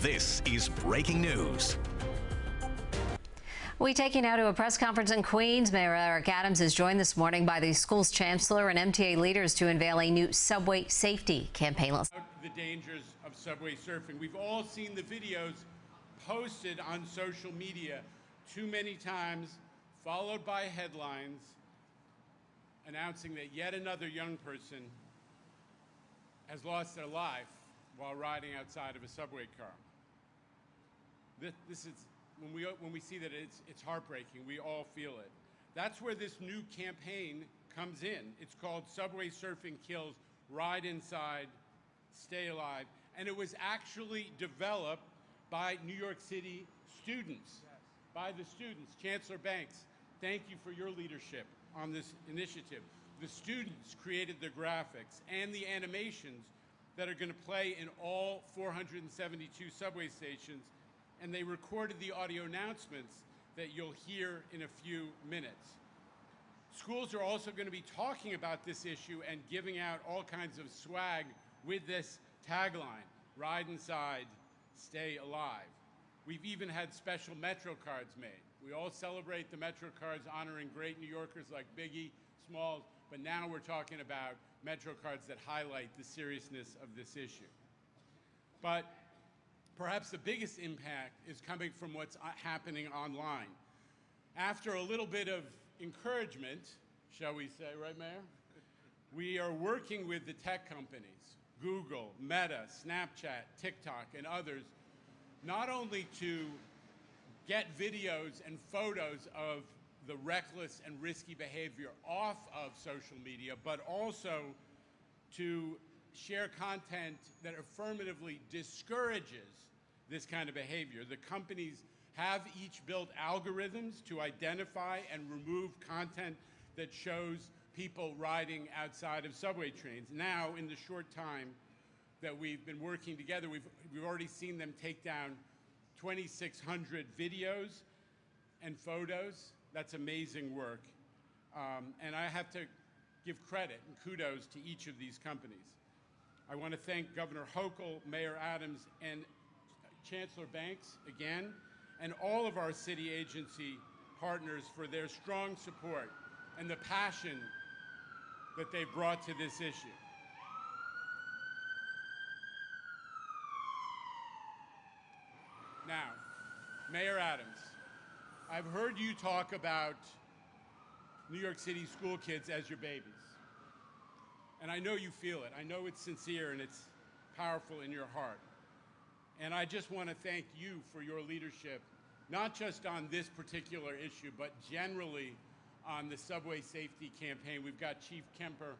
This is breaking news. We take you now to a press conference in Queens. Mayor Eric Adams is joined this morning by the school's chancellor and MTA leaders to unveil a new subway safety campaign. The dangers of subway surfing. We've all seen the videos posted on social media too many times, followed by headlines announcing that yet another young person has lost their life while riding outside of a subway car. This is when we see that it's heartbreaking. We all feel it. That's where this new campaign comes in. It's called Subway Surfing Kills, Ride Inside, Stay Alive, and it was actually developed by New York City students, by the students. Chancellor Banks, thank you for your leadership on this initiative. The students created the graphics and the animations that are going to play in all 472 subway stations, and they recorded the audio announcements that you'll hear in a few minutes. Schools are also going to be talking about this issue and giving out all kinds of swag with this tagline, Ride Inside, Stay Alive. We've even had special Metro cards made. We all celebrate the Metro cards honoring great New Yorkers like Biggie, Smalls, but now we're talking about Metro cards that highlight the seriousness of this issue. But perhaps the biggest impact is coming from what's happening online. After a little bit of encouragement, shall we say, right, Mayor? We are working with the tech companies, Google, Meta, Snapchat, TikTok, and others, not only to get videos and photos of the reckless and risky behavior off of social media, but also to share content that affirmatively discourages this kind of behavior. The companies have each built algorithms to identify and remove content that shows people riding outside of subway trains. Now, in the short time that we've been working together, we've already seen them take down 2,600 videos and photos. That's amazing work. And I have to give credit and kudos to each of these companies. I want to thank Governor Hochul, Mayor Adams, and Chancellor Banks again, and all of our city agency partners for their strong support and the passion that they brought to this issue. Now, Mayor Adams, I've heard you talk about New York City school kids as your babies. And I know you feel it. I know it's sincere and it's powerful in your heart. And I just want to thank you for your leadership, not just on this particular issue, but generally on the subway safety campaign. We've got Chief Kemper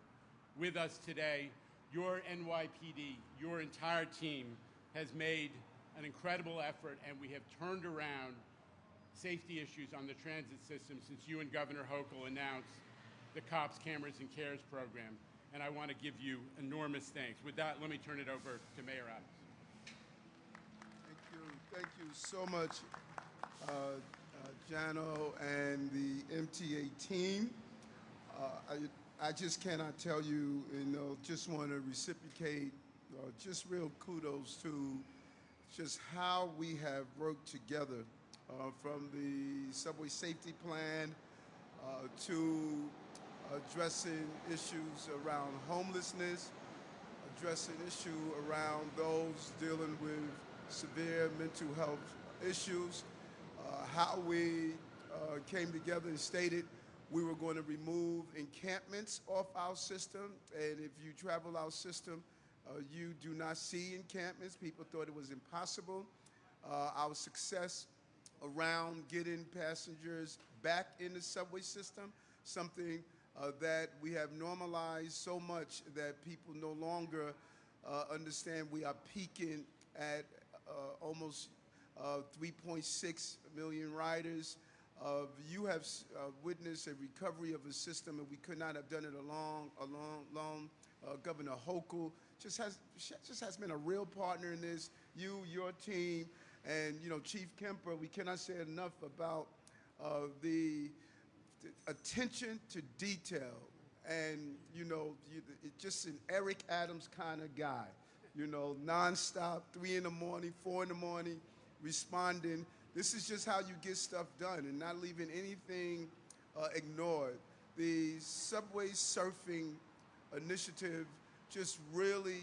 with us today. Your NYPD, your entire team has made an incredible effort, and we have turned around safety issues on the transit system since you and Governor Hochul announced the Cops, Cameras, and Cares program. And I want to give you enormous thanks. With that, let me turn it over to Mayor Adams. Thank you so much, Jano and the MTA team. I just cannot tell you, just want to reciprocate just real kudos to just how we have worked together from the subway safety plan to addressing issues around homelessness, addressing issue around those dealing with severe mental health issues, how we came together and stated we were going to remove encampments off our system, and if you travel our system, you do not see encampments. People thought it was impossible. Our success around getting passengers back in the subway system, something that we have normalized so much that people no longer understand we are peaking at almost 3.6 million riders. You have witnessed a recovery of a system, and we could not have done it alone. Governor Hochul just has been a real partner in this. You, your team, and Chief Kemper. We cannot say enough about the attention to detail, and just an Eric Adams kind of guy. you know, nonstop, 3 in the morning, 4 in the morning, responding. This is just how you get stuff done and not leaving anything ignored. The subway surfing initiative just really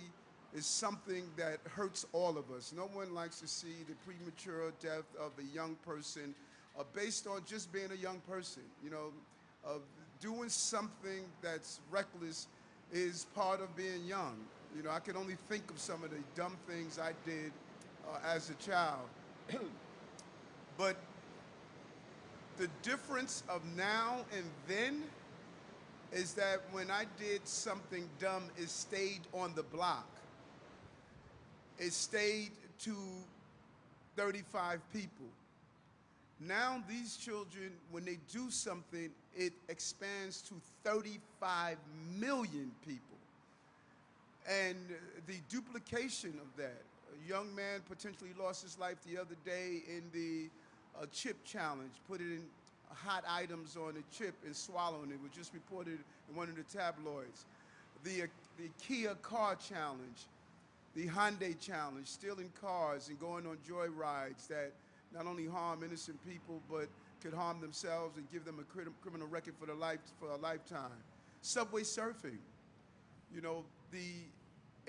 is something that hurts all of us. No one likes to see the premature death of a young person based on just being a young person. You know, doing something that's reckless is part of being young. You know, I can only think of some of the dumb things I did as a child. But the difference of now and then is that when I did something dumb, it stayed on the block. It stayed to 35 people. Now these children, when they do something, it expands to 35 million people. And the duplication of that. A young man potentially lost his life the other day in the chip challenge, putting hot items on a chip and swallowing it. It was just reported in one of the tabloids. The Kia car challenge, the Hyundai challenge, stealing cars and going on joy rides that not only harm innocent people but could harm themselves and give them a criminal record for a lifetime. Subway surfing, you know, the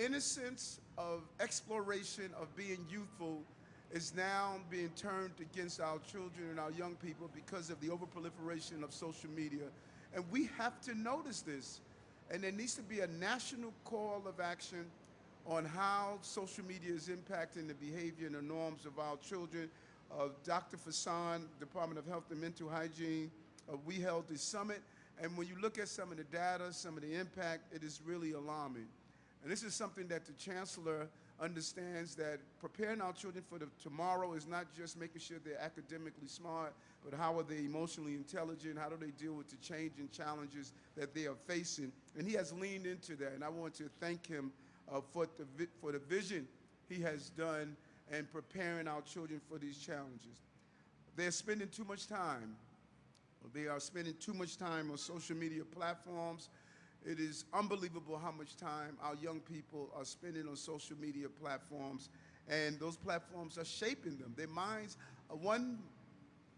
innocence of exploration of being youthful is now being turned against our children and our young people because of the overproliferation of social media. And we have to notice this. And there needs to be a national call of action on how social media is impacting the behavior and the norms of our children. Dr. Fassan, Department of Health and Mental Hygiene, we held this summit. And when you look at some of the data, some of the impact, it is really alarming. And this is something that the Chancellor understands, that preparing our children for the tomorrow is not just making sure they're academically smart, but how are they emotionally intelligent, how do they deal with the changing challenges that they are facing. And he has leaned into that, and I want to thank him for the vision he has done in preparing our children for these challenges. They're spending too much time. They are spending too much time on social media platforms. It is unbelievable how much time our young people are spending on social media platforms, and those platforms are shaping them. Their minds, one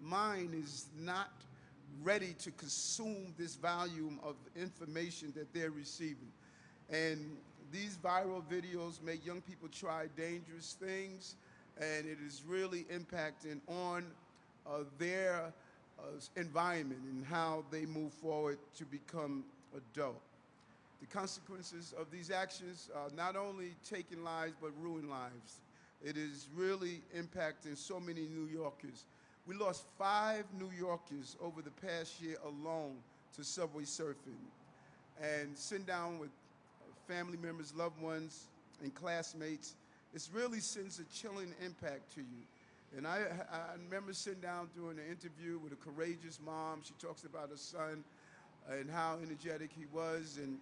mind is not ready to consume this volume of information that they're receiving. And these viral videos make young people try dangerous things, and it is really impacting on their environment and how they move forward to become adult. The consequences of these actions are not only taking lives, but ruin lives. It is really impacting so many New Yorkers. We lost 5 New Yorkers over the past year alone to subway surfing. And sitting down with family members, loved ones, and classmates, it really sends a chilling impact to you. And I remember sitting down doing an interview with a courageous mom. She talks about her son and how energetic he was, and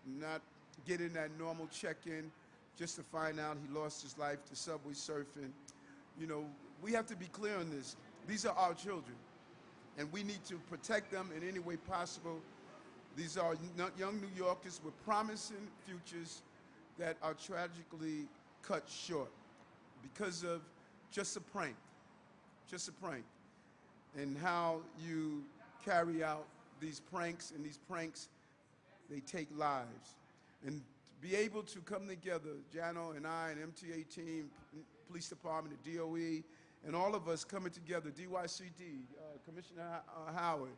not getting that normal check-in just to find out he lost his life to subway surfing. You know, we have to be clear on this. These are our children, and we need to protect them in any way possible. These are young New Yorkers with promising futures that are tragically cut short because of just a prank, and how you carry out these pranks, and these pranks, they take lives. And to be able to come together, Jano and I, and MTA team, police department, the DOE, and all of us coming together, DYCD, Commissioner Howard,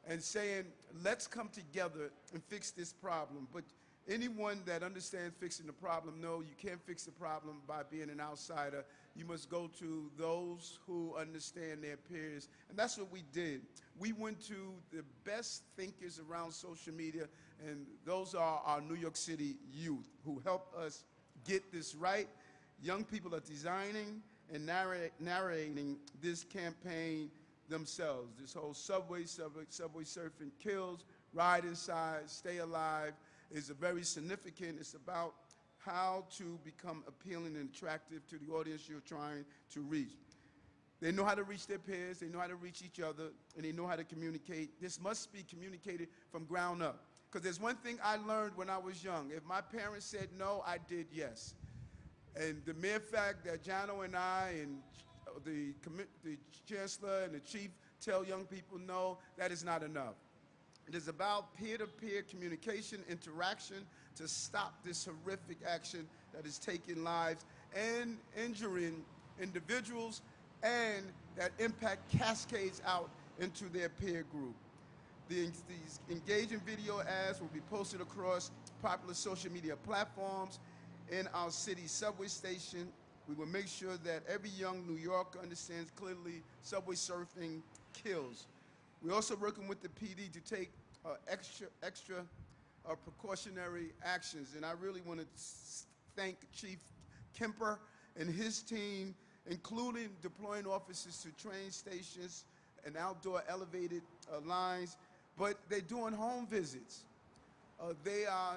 and saying, let's come together and fix this problem. But anyone that understands fixing the problem, no, you can't fix the problem by being an outsider. You must go to those who understand their peers. And that's what we did. We went to the best thinkers around social media, and those are our New York City youth who helped us get this right. Young people are designing and narrating this campaign themselves. This whole subway surfing kills, ride inside, stay alive is a very significant. It's about how to become appealing and attractive to the audience you're trying to reach. They know how to reach their peers, they know how to reach each other, and they know how to communicate. This must be communicated from ground up. Because there's one thing I learned when I was young. If my parents said no, I did yes. And the mere fact that Jano and I and the chancellor and the chief tell young people no, that is not enough. It is about peer-to-peer communication, interaction to stop this horrific action that is taking lives and injuring individuals, and that impact cascades out into their peer group. These engaging video ads will be posted across popular social media platforms in our city's subway station. We will make sure that every young New Yorker understands clearly subway surfing kills. We're also working with the PD to take extra precautionary actions, and I really want to thank Chief Kemper and his team, including deploying officers to train stations and outdoor elevated lines, but they're doing home visits. They are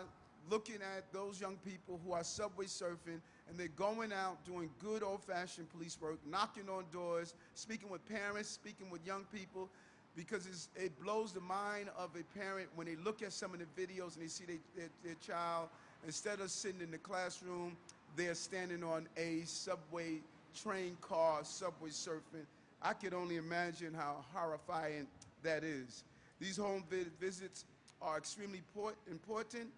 looking at those young people who are subway surfing, and they're going out doing good old-fashioned police work, knocking on doors, speaking with parents, speaking with young people, because it blows the mind of a parent when they look at some of the videos and they see their child, instead of sitting in the classroom, they're standing on a subway train car, subway surfing. I could only imagine how horrifying that is. These home visits are extremely important.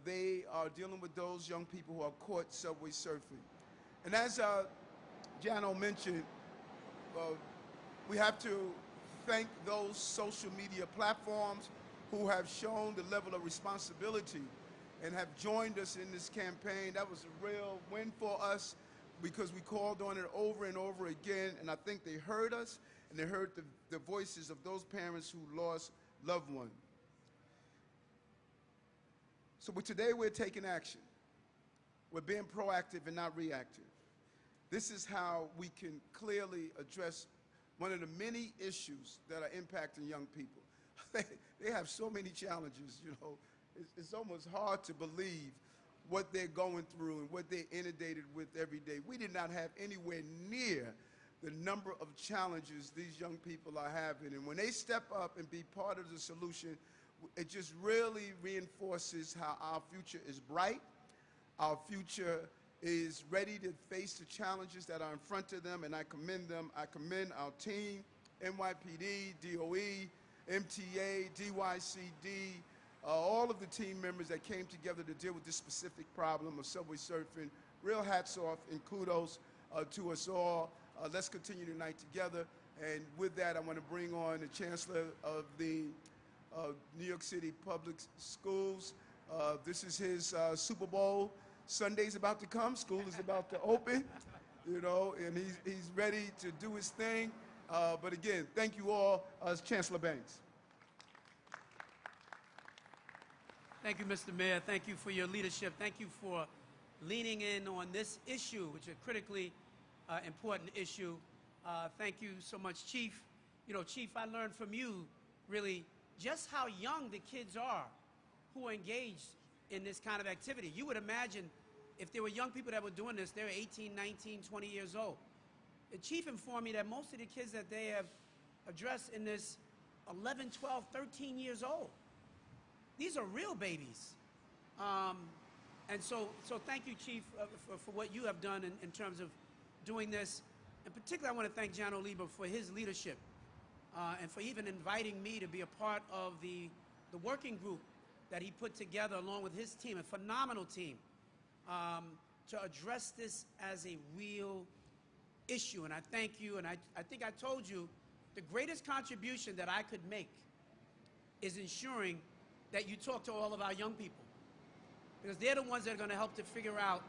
They are dealing with those young people who are caught subway surfing. And as Jano mentioned, we have to thank those social media platforms who have shown the level of responsibility and have joined us in this campaign. That was a real win for us because we called on it over and over again, and I think they heard us, and they heard the voices of those parents who lost loved ones. So today we're taking action. We're being proactive and not reactive. This is how we can clearly address one of the many issues that are impacting young people. They have so many challenges, you know. It's almost hard to believe what they're going through and what they're inundated with every day. We did not have anywhere near the number of challenges these young people are having. And when they step up and be part of the solution, it just really reinforces how our future is bright. Our future is ready to face the challenges that are in front of them, and I commend them. I commend our team, NYPD, DOE, MTA, DYCD, all of the team members that came together to deal with this specific problem of subway surfing. Real hats off and kudos to us all. Let's continue tonight together. And with that, I want to bring on the Chancellor of the New York City Public Schools. This is his Super Bowl. Sunday's about to come. School is about to open, you know, and he's ready to do his thing. But again, thank you all. Chancellor Banks. Thank you, Mr. Mayor. Thank you for your leadership. Thank you for leaning in on this issue, which is a critically important issue. Thank you so much, Chief. You know, Chief, I learned from you really just how young the kids are who are engaged in this kind of activity. You would imagine if there were young people that were doing this, they were 18, 19, 20 years old. The Chief informed me that most of the kids that they have addressed in this 11, 12, 13 years old. These are real babies. And so thank you, Chief, for what you have done in terms of doing this. In particular, I want to thank John Oliva for his leadership and for even inviting me to be a part of the working group that he put together along with his team, a phenomenal team, to address this as a real issue. And I thank you, and I think I told you the greatest contribution that I could make is ensuring that you talk to all of our young people, because they're the ones that are going to help to figure out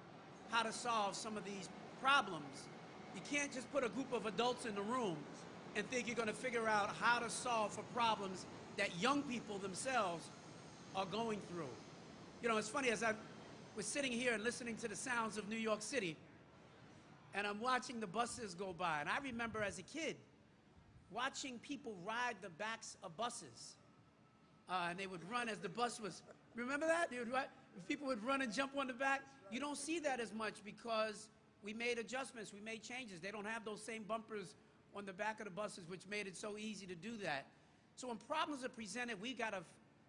how to solve some of these problems. You can't just put a group of adults in the room and think you're going to figure out how to solve for problems that young people themselves are going through. You know, it's funny, as I was sitting here and listening to the sounds of New York City, and I'm watching the buses go by, and I remember as a kid watching people ride the backs of buses. And they would run as the bus was, remember that? People would run and jump on the back. You don't see that as much because we made adjustments, we made changes. They don't have those same bumpers on the back of the buses, which made it so easy to do that. So when problems are presented, we got to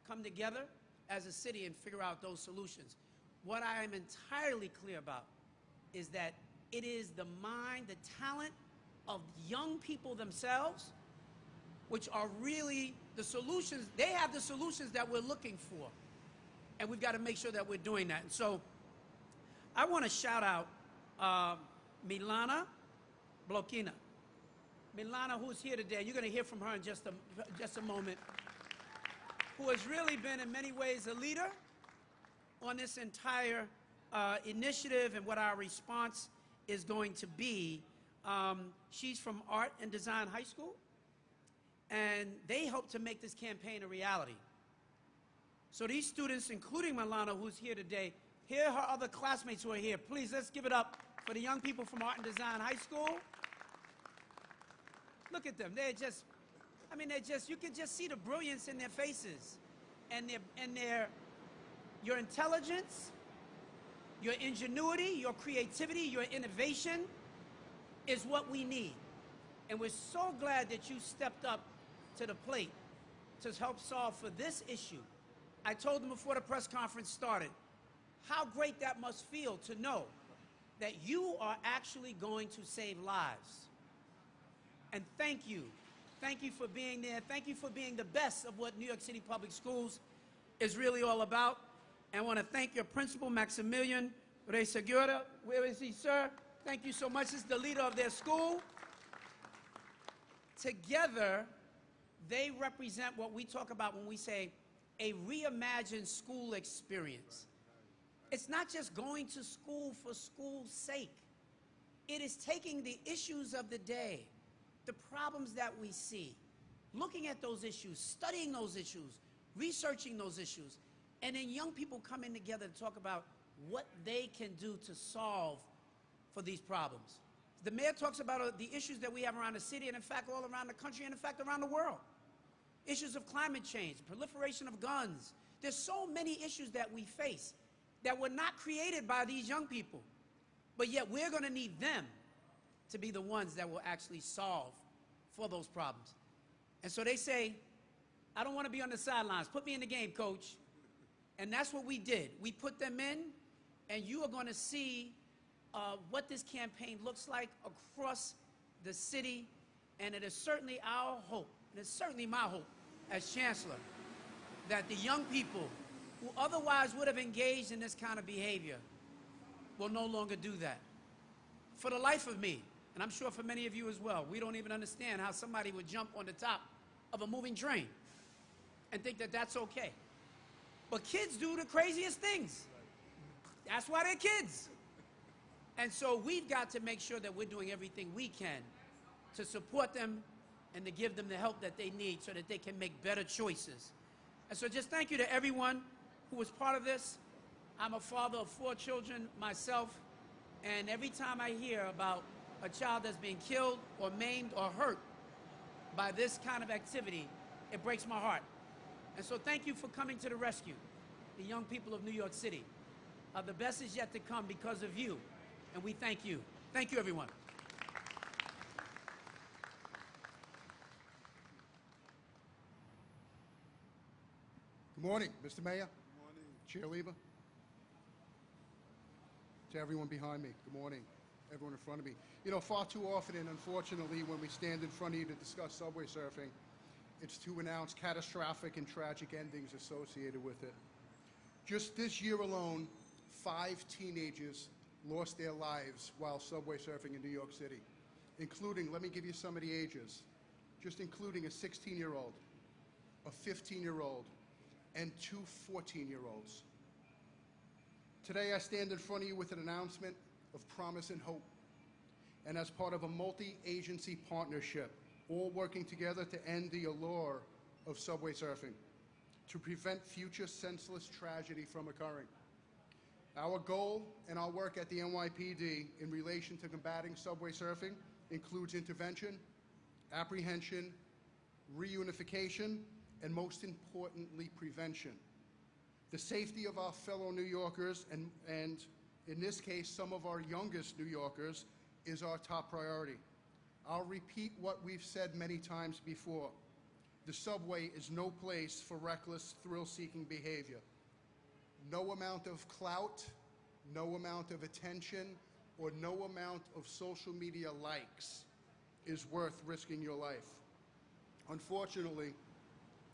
come together as a city and figure out those solutions. What I am entirely clear about is that it is the mind, the talent of young people themselves, which are really the solutions. They have the solutions that we're looking for. And we've got to make sure that we're doing that. And so I want to shout out Milana Blokina. Milana, who's here today, you're going to hear from her in just a moment, who has really been in many ways a leader on this entire initiative and what our response is going to be. She's from Art and Design High School, and they helped to make this campaign a reality. So these students, including Milana, who's here today, here are her other classmates who are here. Please, let's give it up for the young people from Art and Design High School. Look at them. They're just, I mean, you can just see the brilliance in their faces and your intelligence, your ingenuity, your creativity, your innovation is what we need. And we're so glad that you stepped up to the plate to help solve for this issue. I told them before the press conference started how great that must feel to know that you are actually going to save lives. And thank you. Thank you for being there. Thank you for being the best of what New York City Public Schools is really all about. And I want to thank your principal, Maximilian Resegura. Where is he, sir? Thank you so much. This is the leader of their school. Together, they represent what we talk about when we say a reimagined school experience. It's not just going to school for school's sake. It is taking the issues of the day, the problems that we see, looking at those issues, studying those issues, researching those issues, and then young people coming together to talk about what they can do to solve for these problems. The mayor talks about the issues that we have around the city and, in fact, all around the country and, in fact, around the world. Issues of climate change, proliferation of guns. There's so many issues that we face that were not created by these young people, but yet we're going to need them to be the ones that will actually solve for those problems. And so they say, I don't want to be on the sidelines. Put me in the game, coach. And that's what we did. We put them in, and you are going to see what this campaign looks like across the city. And it is certainly our hope, and it's certainly my hope as Chancellor, that the young people who otherwise would have engaged in this kind of behavior will no longer do that. For the life of me, and I'm sure for many of you as well, we don't even understand how somebody would jump on the top of a moving train and think that that's okay. But kids do the craziest things. That's why they're kids. And so we've got to make sure that we're doing everything we can to support them and to give them the help that they need so that they can make better choices. And so just thank you to everyone who was part of this. I'm a father of 4 children myself, and every time I hear about a child that's being killed or maimed or hurt by this kind of activity, it breaks my heart. And so thank you for coming to the rescue, the young people of New York City. The best is yet to come because of you, and we thank you. Thank you, everyone. Good morning, Mr. Mayor. Good morning. Chair Lieber. To everyone behind me, good morning. Everyone in front of me. You know, far too often, and unfortunately, when we stand in front of you to discuss subway surfing, it's to announce catastrophic and tragic endings associated with it. Just this year alone, 5 teenagers lost their lives while subway surfing in New York City, including, let me give you some of the ages, just including a 16-year-old, a 15-year-old, and 2 14-year-olds. Today, I stand in front of you with an announcement of promise and hope, and as part of a multi-agency partnership, all working together to end the allure of subway surfing, to prevent future senseless tragedy from occurring. Our goal and our work at the NYPD in relation to combating subway surfing includes intervention, apprehension, reunification, and most importantly, prevention. The safety of our fellow New Yorkers, and in this case, some of our youngest New Yorkers, is our top priority. I'll repeat what we've said many times before. The subway is no place for reckless, thrill-seeking behavior. No amount of clout, no amount of attention, or no amount of social media likes is worth risking your life. Unfortunately,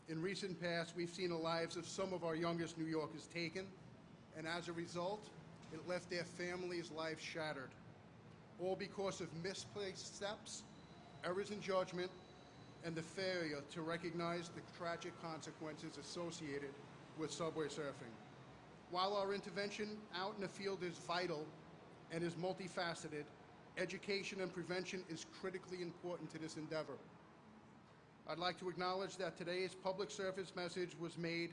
in recent past, we've seen the lives of some of our youngest New Yorkers taken, and as a result, it left their families' lives shattered, all because of misplaced steps, errors in judgment, and the failure to recognize the tragic consequences associated with subway surfing. While our intervention out in the field is vital and is multifaceted, education and prevention is critically important to this endeavor. I'd like to acknowledge that today's public service message was made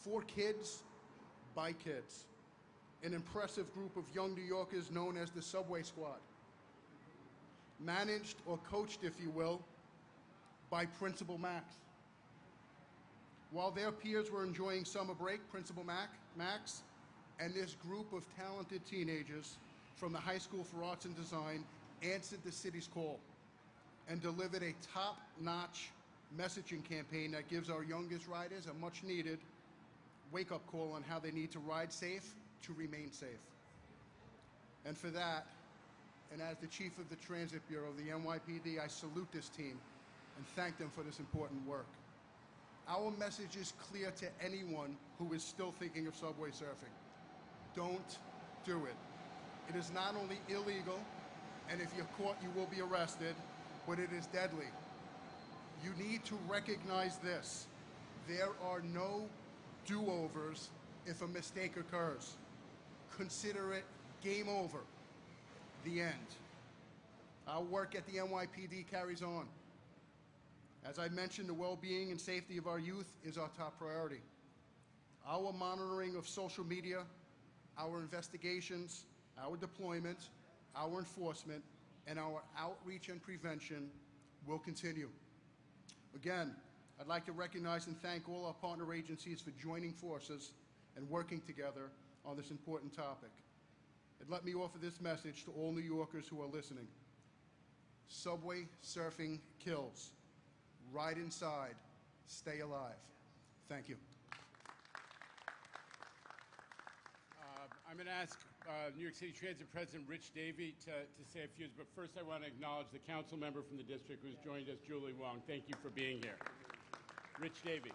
for kids, by kids, an impressive group of young New Yorkers known as the Subway Squad, managed or coached, if you will, by Principal Max. While their peers were enjoying summer break, Principal Max and this group of talented teenagers from the High School for Arts and Design answered the city's call and delivered a top-notch messaging campaign that gives our youngest riders a much-needed wake-up call on how they need to ride safe to remain safe. And for that, and as the Chief of the Transit Bureau of the NYPD, I salute this team and thank them for this important work. Our message is clear to anyone who is still thinking of subway surfing. Don't do it. It is not only illegal, and if you're caught, you will be arrested, but it is deadly. You need to recognize this. There are no do-overs if a mistake occurs. Consider it game over, the end. Our work at the NYPD carries on. As I mentioned, the well-being and safety of our youth is our top priority. Our monitoring of social media, our investigations, our deployment, our enforcement, and our outreach and prevention will continue. Again, I'd like to recognize and thank all our partner agencies for joining forces and working together on this important topic. And let me offer this message to all New Yorkers who are listening. Subway surfing kills. Ride inside. Stay alive. Thank you. I'm going to ask New York City Transit President Rich Davey to say a few words, but first I want to acknowledge the council member from the district who's joined us, Julie Wong. Thank you for being here. Rich Davey.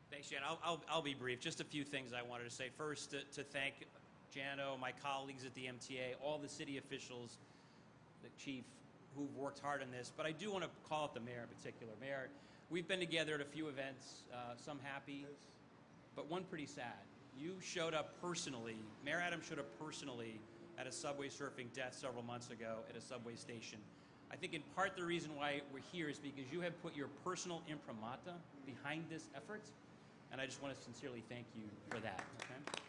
Thanks, Jan. I'll be brief. Just a few things I wanted to say. First, to thank Jano, my colleagues at the MTA, all the city officials, the chief, who've worked hard on this. But I do want to call out the mayor in particular. Mayor, we've been together at a few events, some happy, but one pretty sad. You showed up personally, Mayor Adams showed up personally at a subway surfing death several months ago at a subway station. I think in part the reason why we're here is because you have put your personal imprimatur behind this effort, and I just want to sincerely thank you for that. Okay?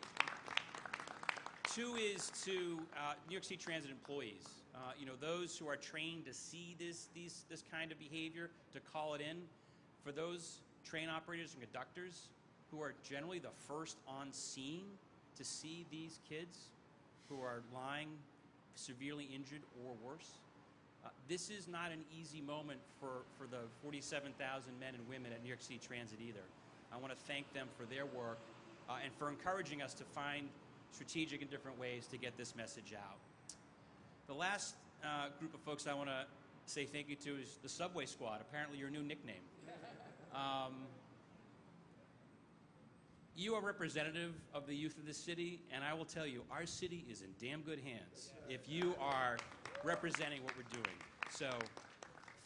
Two is to New York City Transit employees. Those who are trained to see this kind of behavior, to call it in. For those train operators and conductors who are generally the first on scene to see these kids who are lying severely injured or worse. This is not an easy moment for the 47,000 men and women at New York City Transit either. I want to thank them for their work and for encouraging us to find strategic and different ways to get this message out. The last group of folks I want to say thank you to is the Subway Squad, apparently your new nickname. You are representative of the youth of this city, and I will tell you, our city is in damn good hands if you are representing what we're doing. So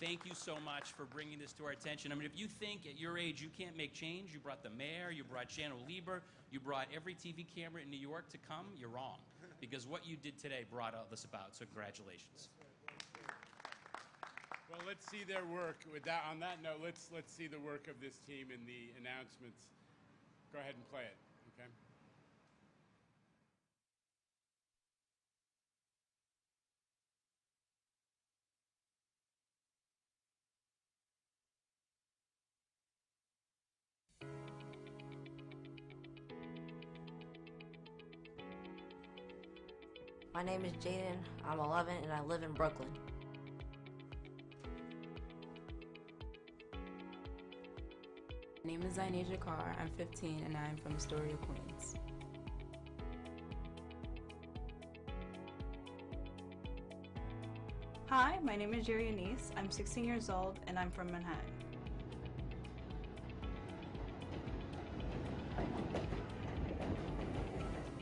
thank you so much for bringing this to our attention. I mean, if you think at your age you can't make change, you brought the mayor, you brought Jano Lieber, you brought every TV camera in New York to come, you're wrong. Because what you did today brought all this about, so congratulations. Well, let's see their work. On that note, let's see the work of this team in the announcements. Go ahead and play it, okay? My name is Jaden, I'm 11, and I live in Brooklyn. My name is Zainasia Carr, I'm 15, and I'm from Astoria, Queens. Hi, my name is Jerry Anise. I'm 16 years old and I'm from Manhattan.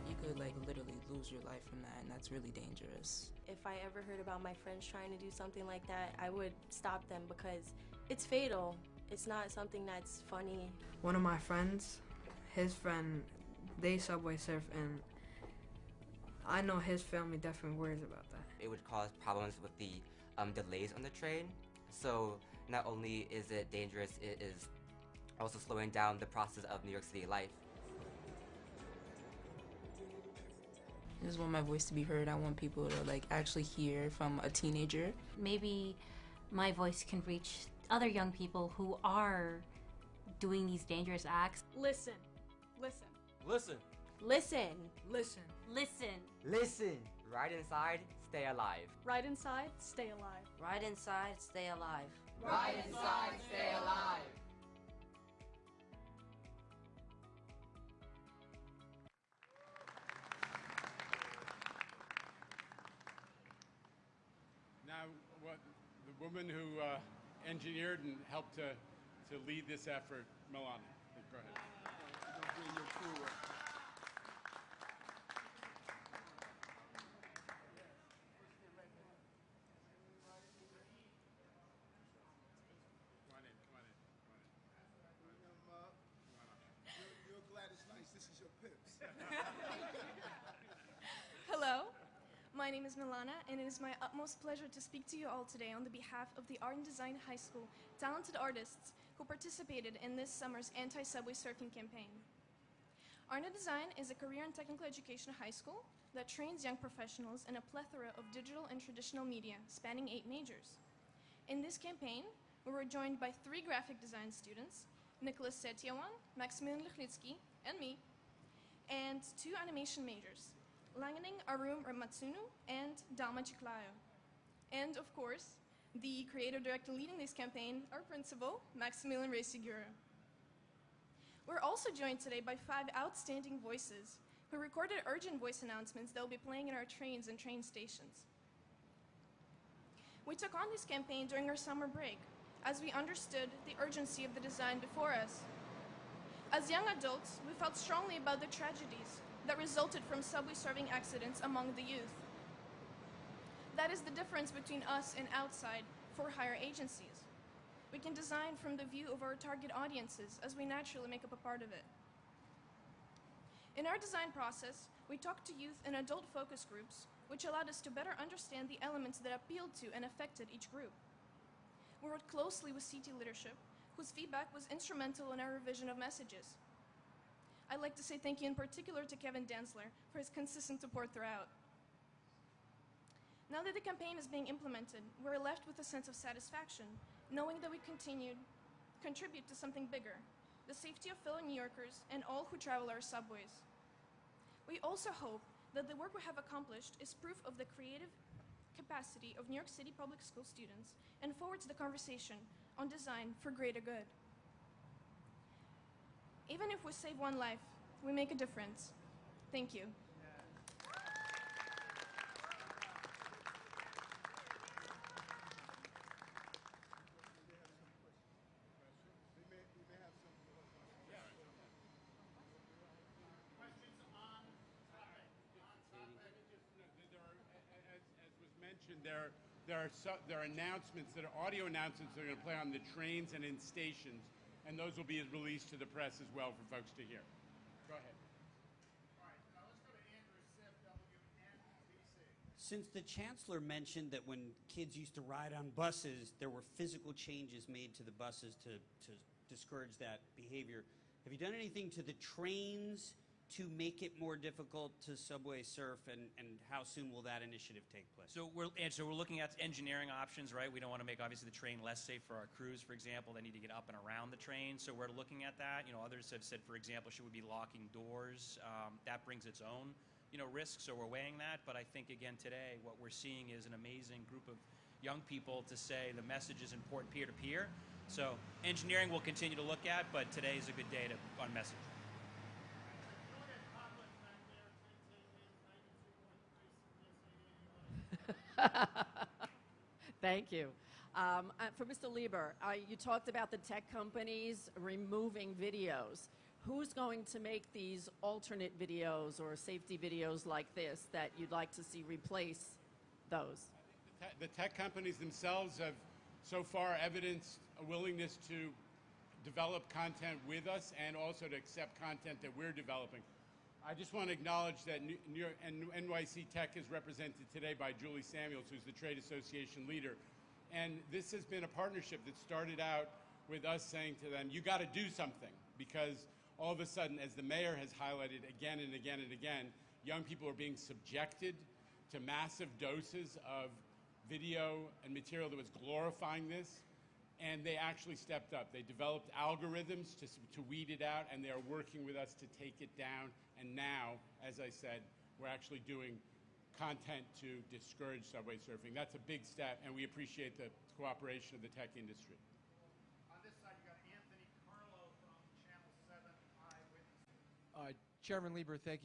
You could like literally lose your life from that, and that's really dangerous. If I ever heard about my friends trying to do something like that, I would stop them because it's fatal. It's not something that's funny. One of my friends, his friend, they subway surf, and I know his family definitely worries about that. It would cause problems with the delays on the train. So not only is it dangerous, it is also slowing down the process of New York City life. I just want my voice to be heard. I want people to like actually hear from a teenager. Maybe my voice can reach other young people who are doing these dangerous acts. Listen. Listen. Listen. Listen. Listen. Listen. Listen. Ride inside, stay alive. Ride inside, stay alive. Ride inside, stay alive. Ride inside, stay alive. Now, what the woman who engineered and helped to lead this effort, Milana. Go ahead. Bring your crew up. You're Gladys Knight. This is your pips. Hello, my name is Milana, and it is my utmost pleasure to speak to you all today on the behalf of the Art and Design High School talented artists who participated in this summer's anti-subway surfing campaign. Art and Design is a career and technical education high school that trains young professionals in a plethora of digital and traditional media spanning 8 majors. In this campaign, we were joined by 3 graphic design students, Nicholas Setiawan, Maximilian Lichnitsky, and me, and 2 animation majors, Langening Arum Ramatsunu and Dalma Chiclayo. And of course, the creative director leading this campaign, our principal, Maximilian Resigura. We're also joined today by 5 outstanding voices who recorded urgent voice announcements that will be playing in our trains and train stations. We took on this campaign during our summer break, as we understood the urgency of the design before us. As young adults, we felt strongly about the tragedies that resulted from subway surfing accidents among the youth. That is the difference between us and outside for-hire agencies. We can design from the view of our target audiences, as we naturally make up a part of it. In our design process, we talked to youth and adult focus groups, which allowed us to better understand the elements that appealed to and affected each group. We worked closely with CT leadership, whose feedback was instrumental in our revision of messages. I'd like to say thank you in particular to Kevin Densler for his consistent support throughout. Now that the campaign is being implemented, we're left with a sense of satisfaction, knowing that we contribute to something bigger, the safety of fellow New Yorkers and all who travel our subways. We also hope that the work we have accomplished is proof of the creative capacity of New York City public school students and forwards the conversation on design for greater good. Even if we save one life, we make a difference. Thank you. There are announcements that are audio announcements that are going to play on the trains and in stations, and those will be released to the press as well for folks to hear. Go ahead. All right, now let's go to Andrew Siff, WNBC. Since the chancellor mentioned that when kids used to ride on buses, there were physical changes made to the buses to discourage that behavior, have you done anything to the trains to make it more difficult to subway surf, and how soon will that initiative take place? So we're looking at engineering options, right? We don't want to make, obviously, the train less safe for our crews, for example. They need to get up and around the train, so we're looking at that. Others have said, for example, should we be locking doors? That brings its own, risks, so we're weighing that. But I think, again, today, what we're seeing is an amazing group of young people to say the message is important peer-to-peer. So engineering we'll continue to look at, but today is a good day on message. Thank you. For Mr. Lieber, you talked about the tech companies removing videos. Who's going to make these alternate videos or safety videos like this that you'd like to see replace those? The tech companies themselves have so far evidenced a willingness to develop content with us and also to accept content that we're developing. I just want to acknowledge that New York and NYC Tech is represented today by Julie Samuels, who's the trade association leader. And this has been a partnership that started out with us saying to them, you got to do something, because all of a sudden, as the mayor has highlighted again and again and again, young people are being subjected to massive doses of video and material that was glorifying this, and they actually stepped up. They developed algorithms to weed it out, and they are working with us to take it down. And now, as I said, we're actually doing content to discourage subway surfing. That's a big step, and we appreciate the cooperation of the tech industry. On this side, you got Anthony Carlo from Channel 7 Eyewitness. Chairman Lieber, thank you.